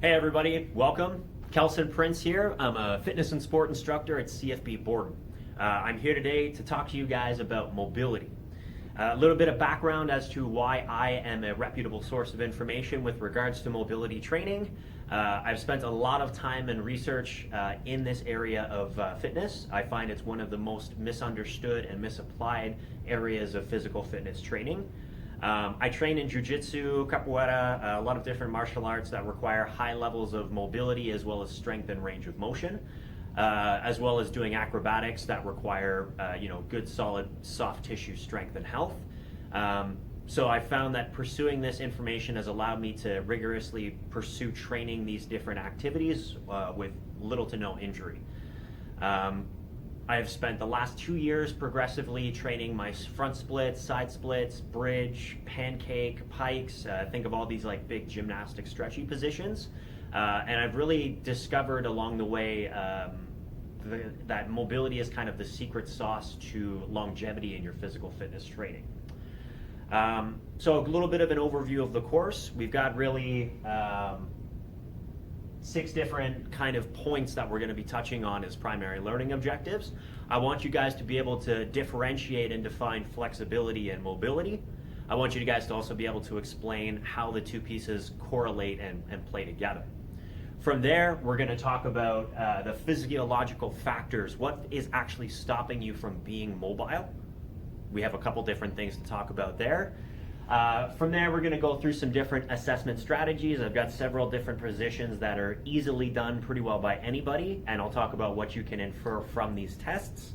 Hey everybody, welcome. Kelson Prince here. I'm a fitness and sport instructor at CFB Borden. I'm here today to talk to you guys about mobility. A little bit of background as to why I am a reputable source of information with regards to mobility training. I've spent a lot of time and research in this area of fitness. I find it's one of the most misunderstood and misapplied areas of physical fitness training. I train in jiu-jitsu, capoeira, a lot of different martial arts that require high levels of mobility as well as strength and range of motion, as well as doing acrobatics that require good solid soft tissue strength and health. So I found that pursuing this information has allowed me to rigorously pursue training these different activities with little to no injury. I've spent the last 2 years progressively training my front splits, side splits, bridge, pancake, pikes. Think of all these like big gymnastic stretchy positions. And I've really discovered along the way that mobility is kind of the secret sauce to longevity in your physical fitness training. So a little bit of an overview of the course. We've got really 6 different kind of points that we're going to be touching on as primary learning objectives. I want you guys to be able to differentiate and define flexibility and mobility. I want you guys to also be able to explain how the two pieces correlate and play together. From there, we're going to talk about the physiological factors. What is actually stopping you from being mobile? We have a couple different things to talk about there. From there, we're going to go through some different assessment strategies. I've got several different positions that are easily done pretty well by anybody, and I'll talk about what you can infer from these tests.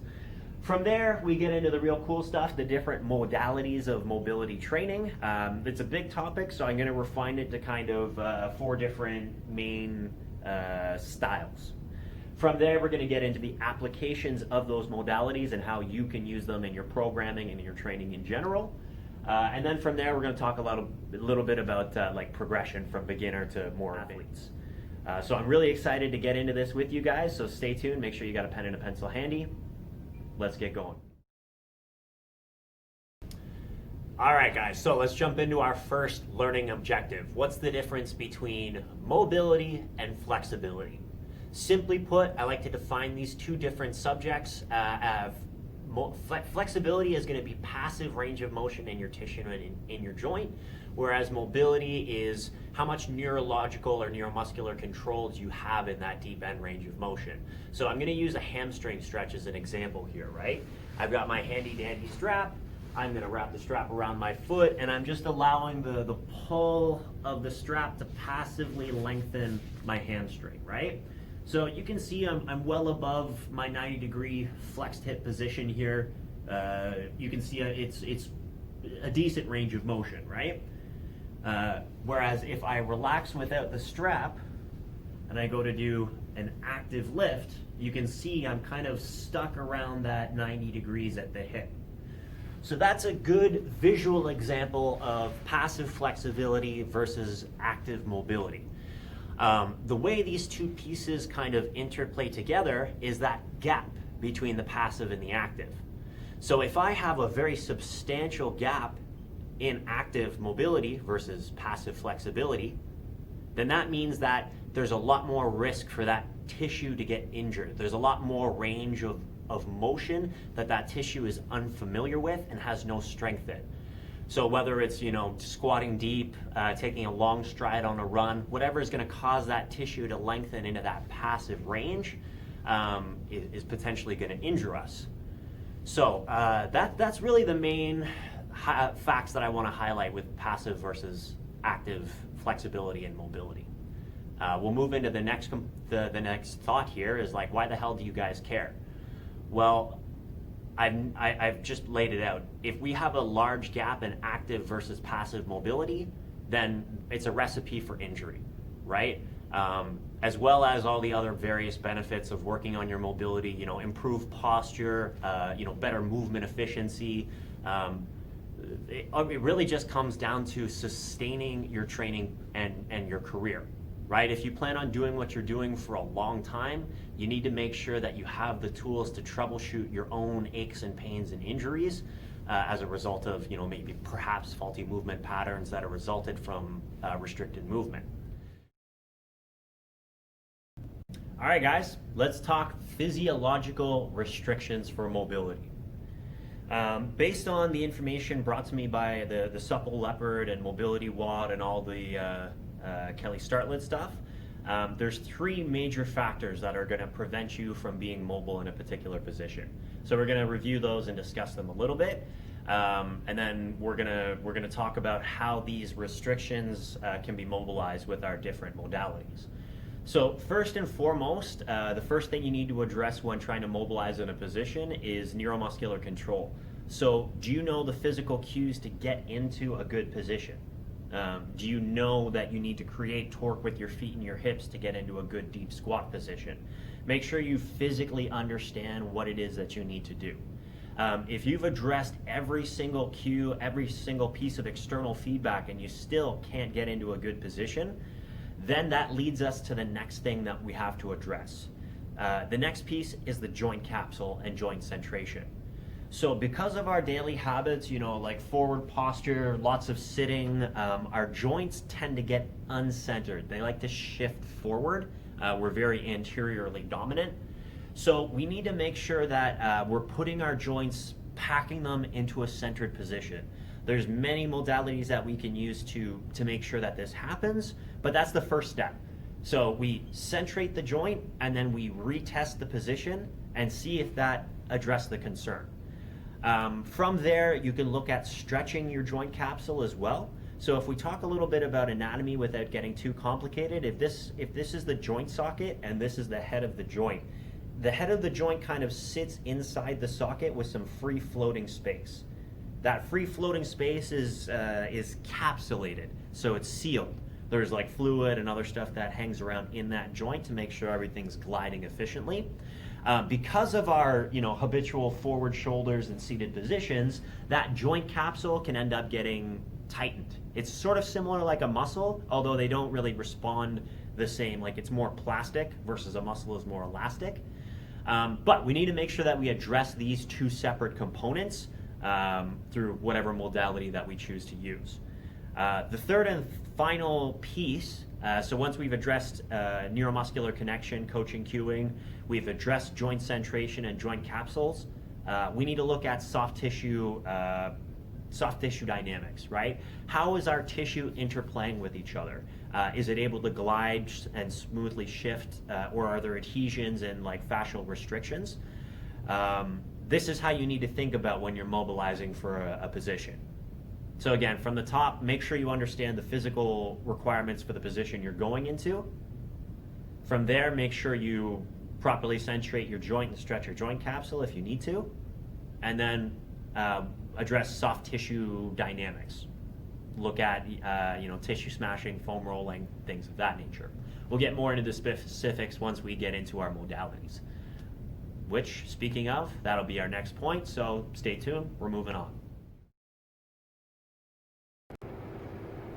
From there, we get into the real cool stuff, the different modalities of mobility training. It's a big topic, so I'm going to refine it to kind of 4 different main styles. From there, we're going to get into the applications of those modalities and how you can use them in your programming and in your training in general. And then from there, we're going to talk a little bit about like progression from beginner to more athletes. So I'm really excited to get into this with you guys, so stay tuned. Make sure you got a pen and a pencil handy. Let's get going. All right, guys, so let's jump into our first learning objective. What's the difference between mobility and flexibility? Simply put, I like to define these 2 different subjects. Flexibility is going to be passive range of motion in your tissue and in your joint, whereas mobility is how much neurological or neuromuscular controls you have in that deep end range of motion. So I'm going to use a hamstring stretch as an example here, right? I've got my handy dandy strap. I'm going to wrap the strap around my foot, and I'm just allowing the pull of the strap to passively lengthen my hamstring, right? So you can see I'm well above my 90-degree flexed hip position here. You can see it's a decent range of motion, right? Whereas if I relax without the strap and I go to do an active lift, you can see I'm kind of stuck around that 90 degrees at the hip. So that's a good visual example of passive flexibility versus active mobility. The way these 2 pieces kind of interplay together is that gap between the passive and the active. So if I have a very substantial gap in active mobility versus passive flexibility, then that means that there's a lot more risk for that tissue to get injured. There's a lot more range of motion that tissue is unfamiliar with and has no strength in. So whether it's, squatting deep, taking a long stride on a run, whatever is going to cause that tissue to lengthen into that passive range is potentially going to injure us. So that's really the main facts that I want to highlight with passive versus active flexibility and mobility. We'll move into the next thought here is like, why the hell do you guys care? Well, I've just laid it out. If we have a large gap in active versus passive mobility, then it's a recipe for injury, right? As well as all the other various benefits of working on your mobility, improved posture, better movement efficiency. It really just comes down to sustaining your training and your career. Right? If you plan on doing what you're doing for a long time, you need to make sure that you have the tools to troubleshoot your own aches and pains and injuries as a result of, maybe perhaps faulty movement patterns that are resulted from restricted movement. All right, guys, let's talk physiological restrictions for mobility. Based on the information brought to me by the Supple Leopard and Mobility WOD and all the Kelly Startlet stuff, there's three major factors that are going to prevent you from being mobile in a particular position. So we're going to review those and discuss them a little bit, and then we're gonna talk about how these restrictions can be mobilized with our different modalities. So first and foremost, the first thing you need to address when trying to mobilize in a position is neuromuscular control. So do you know the physical cues to get into a good position? Do you know that you need to create torque with your feet and your hips to get into a good deep squat position? Make sure you physically understand what it is that you need to do. If you've addressed every single cue, every single piece of external feedback, and you still can't get into a good position, then that leads us to the next thing that we have to address. The next piece is the joint capsule and joint centration. So because of our daily habits, like forward posture, lots of sitting, our joints tend to get uncentered. They like to shift forward. We're very anteriorly dominant. So we need to make sure that we're putting our joints, packing them into a centered position. There's many modalities that we can use to make sure that this happens, but that's the first step. So we centrate the joint and then we retest the position and see if that addressed the concern. From there, you can look at stretching your joint capsule as well. So if we talk a little bit about anatomy without getting too complicated, if this is the joint socket and this is the head of the joint kind of sits inside the socket with some free floating space. That free floating space is capsulated, so it's sealed. There's like fluid and other stuff that hangs around in that joint to make sure everything's gliding efficiently. Because of our habitual forward shoulders and seated positions, that joint capsule can end up getting tightened. It's sort of similar like a muscle, although they don't really respond the same. Like it's more plastic versus a muscle is more elastic. But we need to make sure that we address these two separate components through whatever modality that we choose to use. The third and final piece, so once we've addressed neuromuscular connection, coaching, cueing, we've addressed joint centration and joint capsules, we need to look at soft tissue dynamics, right? How is our tissue interplaying with each other? Is it able to glide and smoothly shift, or are there adhesions and like fascial restrictions? This is how you need to think about when you're mobilizing for a position. So again, from the top, make sure you understand the physical requirements for the position you're going into. From there, make sure you properly centrate your joint and stretch your joint capsule if you need to. And then address soft tissue dynamics. Look at tissue smashing, foam rolling, things of that nature. We'll get more into the specifics once we get into our modalities. Which, speaking of, that'll be our next point, so stay tuned, we're moving on.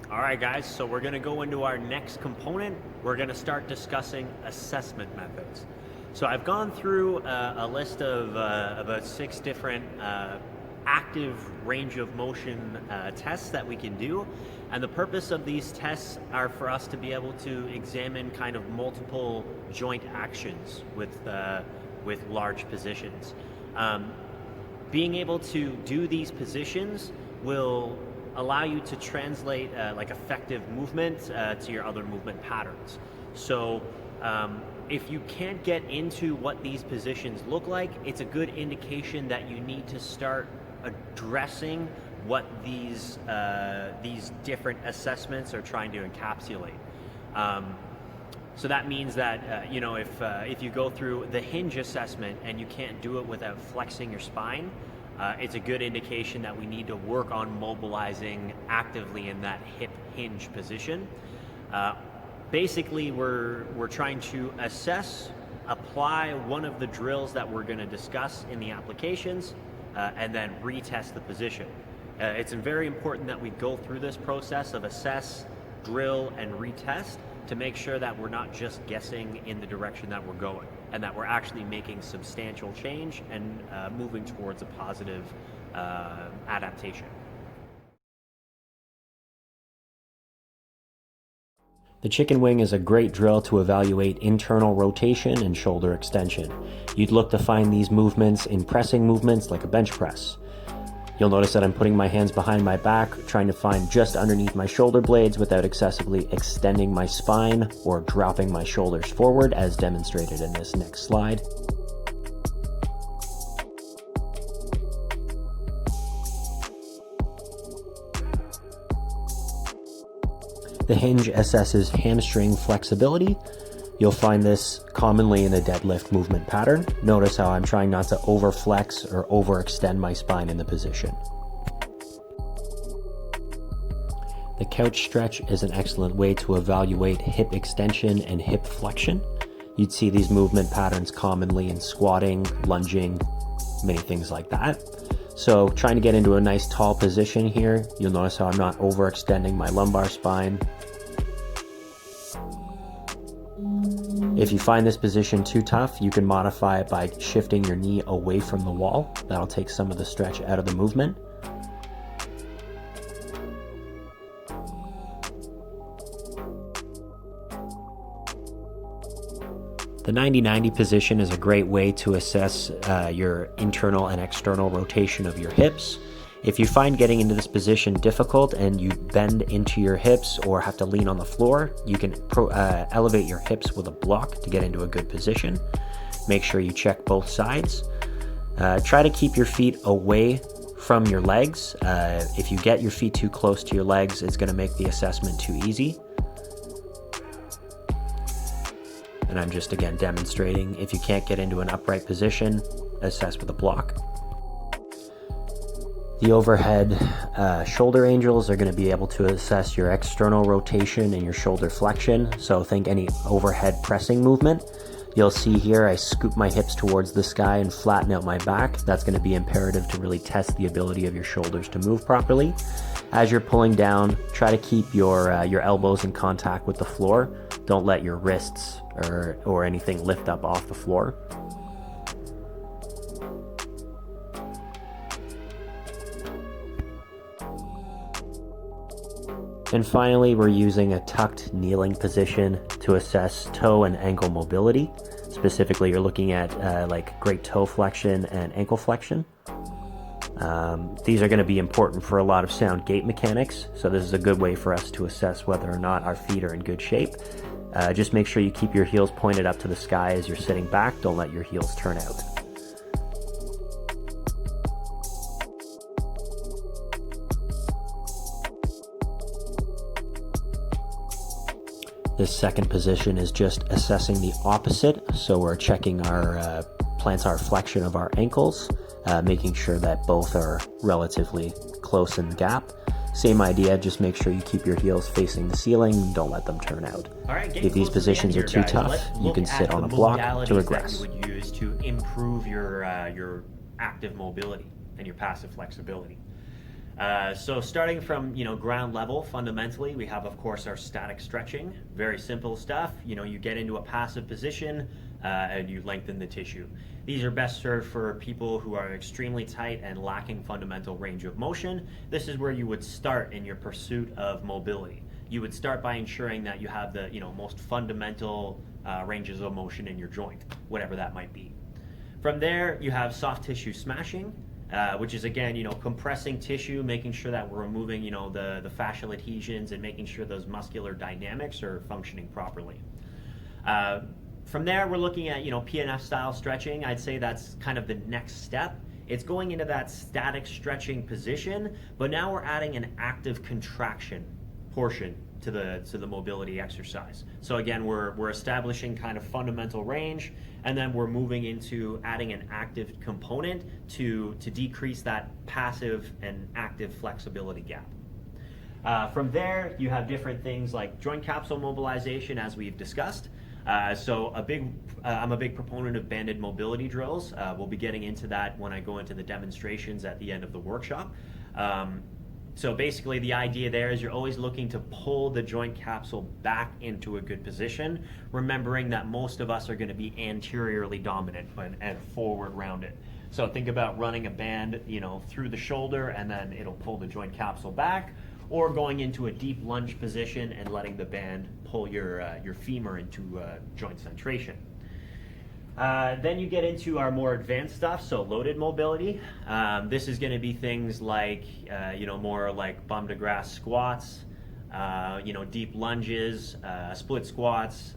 All right, guys, so we're gonna go into our next component. We're gonna start discussing assessment methods. So I've gone through a list of about 6 different active range of motion tests that we can do, and the purpose of these tests are for us to be able to examine kind of multiple joint actions with large positions. Being able to do these positions will allow you to translate like effective movement to your other movement patterns. So if you can't get into what these positions look like, it's a good indication that you need to start addressing what these different assessments are trying to encapsulate. So that means that if you go through the hinge assessment and you can't do it without flexing your spine, it's a good indication that we need to work on mobilizing actively in that hip hinge position. Basically, we're trying to assess, apply one of the drills that we're going to discuss in the applications, and then retest the position. It's very important that we go through this process of assess, drill, and retest to make sure that we're not just guessing in the direction that we're going, and that we're actually making substantial change and moving towards a positive adaptation. The chicken wing is a great drill to evaluate internal rotation and shoulder extension. You'd look to find these movements in pressing movements like a bench press. You'll notice that I'm putting my hands behind my back, trying to find just underneath my shoulder blades without excessively extending my spine or dropping my shoulders forward as demonstrated in this next slide. The hinge assesses hamstring flexibility. You'll find this commonly in a deadlift movement pattern. Notice how I'm trying not to overflex or overextend my spine in the position. The couch stretch is an excellent way to evaluate hip extension and hip flexion. You'd see these movement patterns commonly in squatting, lunging, many things like that. So trying to get into a nice tall position here, you'll notice how I'm not overextending my lumbar spine. If you find this position too tough, you can modify it by shifting your knee away from the wall. That'll take some of the stretch out of the movement. The 90-90 position is a great way to assess your internal and external rotation of your hips. If you find getting into this position difficult and you bend into your hips or have to lean on the floor, you can elevate your hips with a block to get into a good position. Make sure you check both sides. Try to keep your feet away from your legs. If you get your feet too close to your legs, it's going to make the assessment too easy. And I'm just again demonstrating, if you can't get into an upright position, assess with a block. The overhead shoulder angels are going to be able to assess your external rotation and your shoulder flexion. So think any overhead pressing movement. You'll see here I scoop my hips towards the sky and flatten out my back. That's going to be imperative to really test the ability of your shoulders to move properly. As you're pulling down, try to keep your elbows in contact with the floor. Don't let your wrists or anything lift up off the floor. And finally, we're using a tucked kneeling position to assess toe and ankle mobility. Specifically, you're looking at like great toe flexion and ankle flexion. These are going to be important for a lot of sound gait mechanics, so this is a good way for us to assess whether or not our feet are in good shape. Just make sure you keep your heels pointed up to the sky as you're sitting back. Don't let your heels turn out. This second position is just assessing the opposite. So we're checking our plantar flexion of our ankles, making sure that both are relatively close in the gap. Same idea, just make sure you keep your heels facing the ceiling, don't let them turn out. All right, if these positions are too tough, you can sit on a block to regress. That you would use to improve your active mobility and your passive flexibility. So starting from ground level, fundamentally, we have of course our static stretching. Very simple stuff. You get into a passive position and you lengthen the tissue. These are best served for people who are extremely tight and lacking fundamental range of motion. This is where you would start in your pursuit of mobility. You would start by ensuring that you have the most fundamental ranges of motion in your joint, whatever that might be. From there, you have soft tissue smashing. Which is again, compressing tissue, making sure that we're removing, the fascial adhesions and making sure those muscular dynamics are functioning properly. From there, we're looking at, PNF style stretching. I'd say that's kind of the next step. It's going into that static stretching position, but now we're adding an active contraction portion to the mobility exercise. So again, we're establishing kind of fundamental range, and then we're moving into adding an active component to decrease that passive and active flexibility gap. From there, you have different things like joint capsule mobilization, as we've discussed. So I'm a big proponent of banded mobility drills. We'll be getting into that when I go into the demonstrations at the end of the workshop. So basically the idea there is you're always looking to pull the joint capsule back into a good position, remembering that most of us are going to be anteriorly dominant and forward rounded. So think about running a band, through the shoulder, and then it'll pull the joint capsule back. or going into a deep lunge position and letting the band pull your femur into joint centration. Then you get into our more advanced stuff, so loaded mobility. This is going to be things like, more like bum to grass squats, deep lunges, split squats,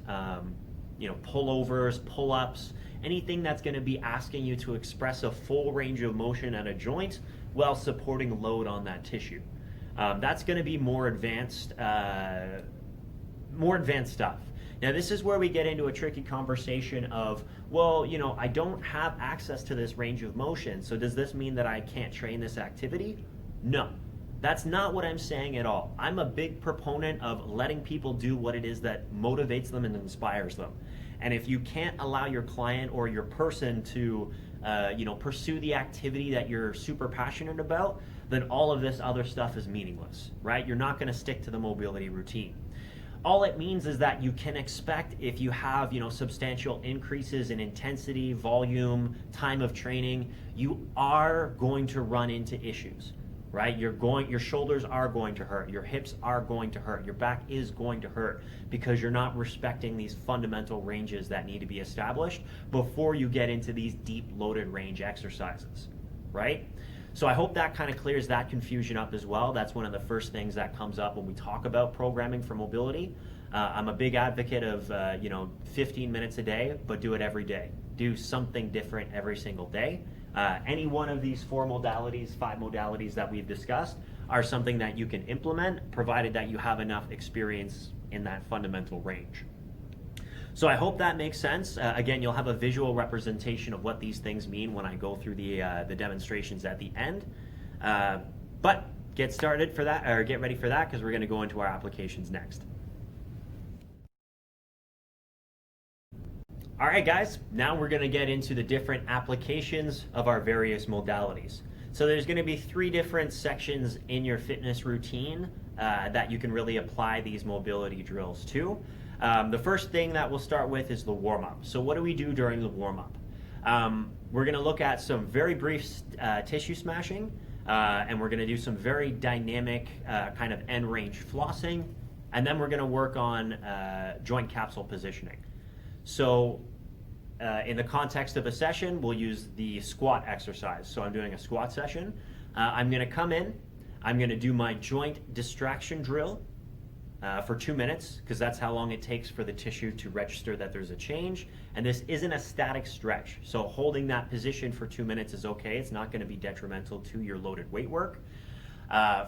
pullovers, pull-ups, anything that's going to be asking you to express a full range of motion at a joint while supporting load on that tissue. That's going to be more advanced stuff. Now, this is where we get into a tricky conversation of, well, I don't have access to this range of motion, so does this mean that I can't train this activity? No, that's not what I'm saying at all. I'm a big proponent of letting people do what it is that motivates them and inspires them. And if you can't allow your client or your person to, pursue the activity that you're super passionate about, then all of this other stuff is meaningless, right? You're not going to stick to the mobility routine. All it means is that you can expect, if you have, substantial increases in intensity, volume, time of training, you are going to run into issues, right? Your shoulders are going to hurt, your hips are going to hurt, your back is going to hurt because you're not respecting these fundamental ranges that need to be established before you get into these deep loaded range exercises, right? So I hope that kind of clears that confusion up as well. That's one of the first things that comes up when we talk about programming for mobility. I'm a big advocate of 15 minutes a day, but do it every day. Do something different every single day. Any one of these 5 modalities that we've discussed are something that you can implement, provided that you have enough experience in that fundamental range. So I hope that makes sense. Again, you'll have a visual representation of what these things mean when I go through the demonstrations at the end. But get started for that, or get ready for that, because we're going to go into our applications next. All right, guys, now we're going to get into the different applications of our various modalities. So there's going to be 3 different sections in your fitness routine that you can really apply these mobility drills to. The first thing that we'll start with is the warm-up. So what do we do during the warm-up? We're going to look at some very brief tissue smashing, and we're going to do some very dynamic kind of end range flossing, and then we're going to work on joint capsule positioning. So in the context of a session, we'll use the squat exercise. So I'm doing a squat session. I'm going to come in, I'm going to do my joint distraction drill for 2 minutes, because that's how long it takes for the tissue to register that there's a change. And this isn't a static stretch, so holding that position for 2 minutes is okay. It's not going to be detrimental to your loaded weight work.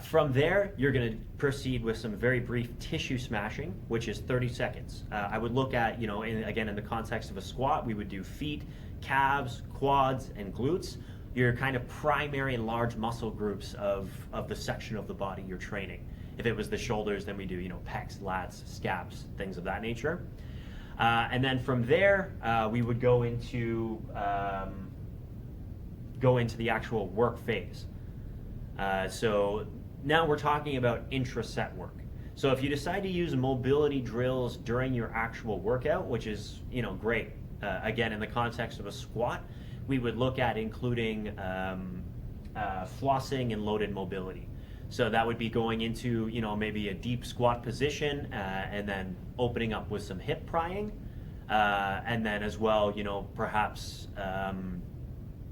From there, you're going to proceed with some very brief tissue smashing, which is 30 seconds. I would look at, again, in the context of a squat, we would do feet, calves, quads, and glutes. Your kind of primary and large muscle groups of the section of the body you're training. If it was the shoulders, then we do, pecs, lats, scaps, things of that nature. And then from there, we would go into the actual work phase. So now we're talking about intra-set work. So if you decide to use mobility drills during your actual workout, which is, great. Again, in the context of a squat, we would look at including flossing and loaded mobility. So that would be going into, maybe a deep squat position and then opening up with some hip prying. And then as well, perhaps,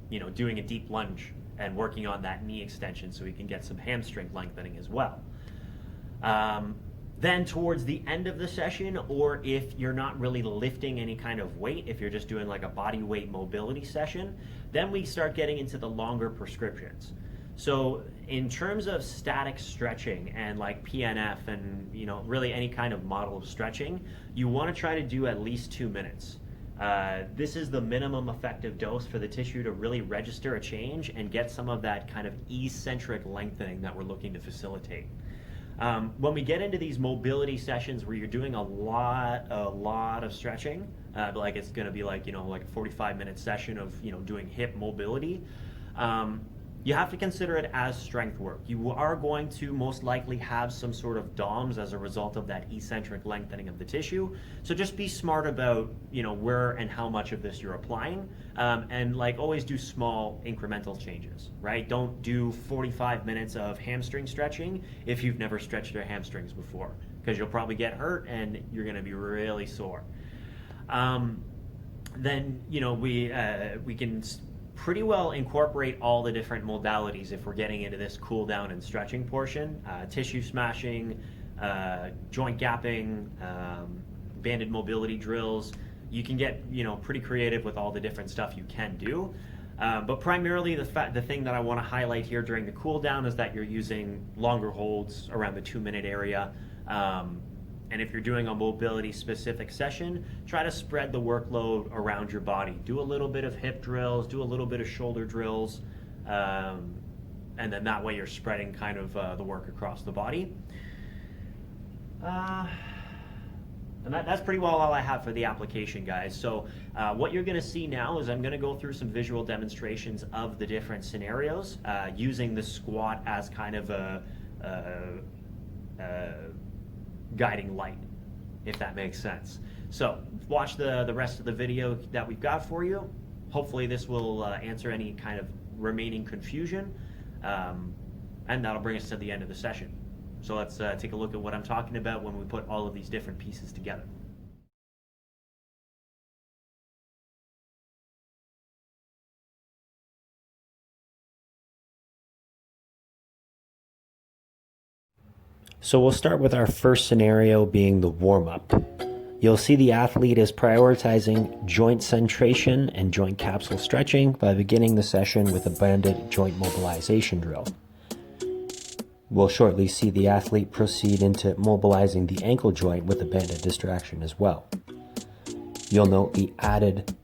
doing a deep lunge and working on that knee extension so we can get some hamstring lengthening as well. Then towards the end of the session, or if you're not really lifting any kind of weight, if you're just doing like a body weight mobility session, then we start getting into the longer prescriptions. So in terms of static stretching and like PNF and really any kind of model of stretching, you want to try to do at least 2 minutes. This is the minimum effective dose for the tissue to really register a change and get some of that kind of eccentric lengthening that we're looking to facilitate. When we get into these mobility sessions where you're doing a lot of stretching, like it's going to be like, like a 45-minute session of, doing hip mobility, you have to consider it as strength work. You are going to most likely have some sort of DOMs as a result of that eccentric lengthening of the tissue. So just be smart about, where and how much of this you're applying, and like always do small incremental changes, right? Don't do 45 minutes of hamstring stretching if you've never stretched your hamstrings before, because you'll probably get hurt and you're going to be really sore. Then we can pretty well incorporate all the different modalities if we're getting into this cool down and stretching portion. Tissue smashing, joint gapping, banded mobility drills. You can get pretty creative with all the different stuff you can do. But primarily the thing that I want to highlight here during the cool down is that you're using longer holds around the 2-minute area. And if you're doing a mobility specific session, try to spread the workload around your body. Do a little bit of hip drills, do a little bit of shoulder drills, and then that way you're spreading kind of the work across the body. And that's pretty well all I have for the application, guys. So what you're going to see now is I'm going to go through some visual demonstrations of the different scenarios using the squat as kind of a guiding light, if that makes sense. So watch the rest of the video that we've got for you. Hopefully this will answer any kind of remaining confusion, and that'll bring us to the end of the session. So let's take a look at what I'm talking about when we put all of these different pieces together. So we'll start with our first scenario being the warm-up. You'll see the athlete is prioritizing joint centration and joint capsule stretching by beginning the session with a banded joint mobilization drill. We'll shortly see the athlete proceed into mobilizing the ankle joint with a banded distraction as well. You'll note the added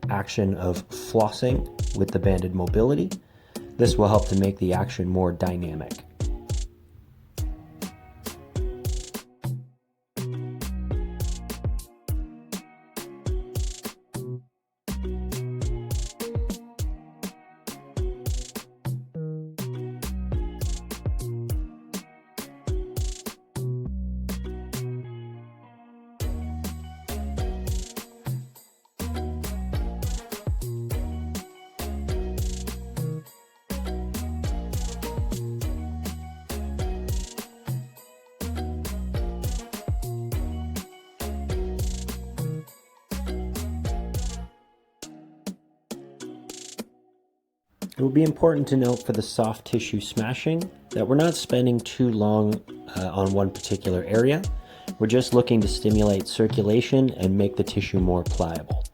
action of flossing with the banded mobility. This will help to make the action more dynamic. It will be important to note for the soft tissue smashing that we're not spending too long on one particular area. We're just looking to stimulate circulation and make the tissue more pliable.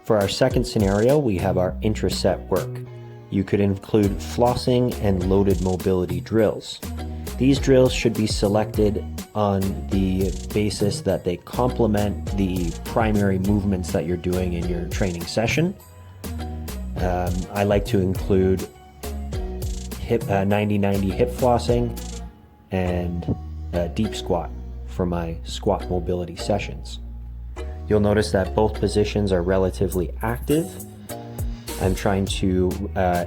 For our second scenario, we have our intraset work. You could include flossing and loaded mobility drills. These drills should be selected on the basis that they complement the primary movements that you're doing in your training session. I like to include 90-90 hip flossing and deep squat for my squat mobility sessions. You'll notice that both positions are relatively active. I'm trying to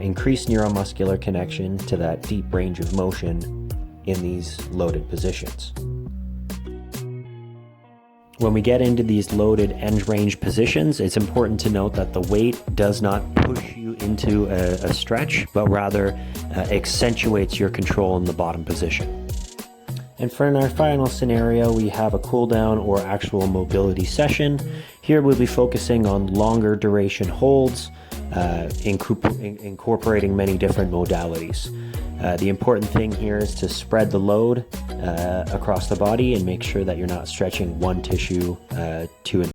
increase neuromuscular connection to that deep range of motion in these loaded positions. When we get into these loaded end range positions, it's important to note that the weight does not push you into a stretch, but rather accentuates your control in the bottom position. And for our final scenario, we have a cool down or actual mobility session. Here we'll be focusing on longer duration holds, incorporating many different modalities. The important thing here is to spread the load across the body and make sure that you're not stretching one tissue to